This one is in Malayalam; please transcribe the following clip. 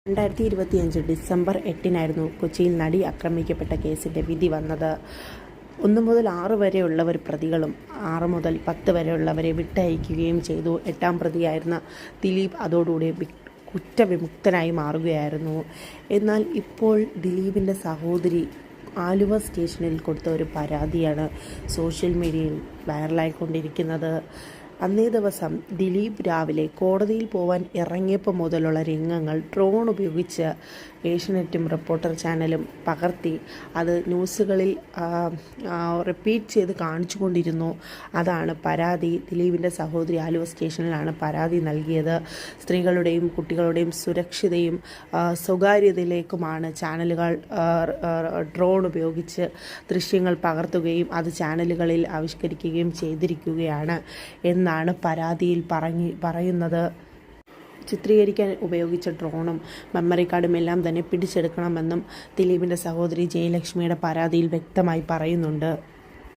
2025 ഡിസംബർ 8-നായിരുന്നു കൊച്ചിയിൽ നടി ആക്രമിക്കപ്പെട്ട കേസിൻ്റെ വിധി വന്നത്. 1 മുതൽ 6 വരെയുള്ളവർ പ്രതികളും 6 മുതൽ 10 വരെയുള്ളവരെ വിട്ടയക്കുകയും ചെയ്തു. 8-ാം പ്രതിയായിരുന്ന ദിലീപ് അതോടുകൂടി കുറ്റവിമുക്തനായി മാറുകയായിരുന്നു. എന്നാൽ ഇപ്പോൾ ദിലീപിൻ്റെ സഹോദരി ആലുവ സ്റ്റേഷനിൽ കൊടുത്ത ഒരു പരാതിയാണ് സോഷ്യൽ മീഡിയയിൽ വൈറലായിക്കൊണ്ടിരിക്കുന്നത്. അന്നേ ദിവസം ദിലീപ് രാവിലെ കോടതിയിൽ പോവാൻ ഇറങ്ങിയപ്പോൾ മുതലുള്ള രംഗങ്ങൾ ഡ്രോൺ ഉപയോഗിച്ച് ഏഷ്യനെറ്റും റിപ്പോർട്ടർ ചാനലും പകർത്തി അത് ന്യൂസുകളിൽ റിപ്പീറ്റ് ചെയ്ത് കാണിച്ചു കൊണ്ടിരുന്നു. അതാണ് പരാതി. ദിലീപിൻ്റെ സഹോദരി ആലുവ സ്റ്റേഷനിലാണ് പരാതി നൽകിയത്. സ്ത്രീകളുടെയും കുട്ടികളുടെയും സുരക്ഷതയും സ്വകാര്യതയിലേക്കുമാണ് ചാനലുകൾ ഡ്രോൺ ഉപയോഗിച്ച് ദൃശ്യങ്ങൾ പകർത്തുകയും അത് ചാനലുകളിൽ ആവിഷ്കരിക്കുകയും ചെയ്തിരിക്കുകയാണ് എന്നാണ് പരാതിയിൽ പറയുന്നത്. ചിത്രീകരിക്കാൻ ഉപയോഗിച്ച ഡ്രോണും മെമ്മറി കാർഡും എല്ലാം തന്നെ പിടിച്ചെടുക്കണമെന്നും ദിലീപിൻ്റെ സഹോദരി ജയലക്ഷ്മിയുടെ പരാതിയിൽ വ്യക്തമായി പറയുന്നുണ്ട്.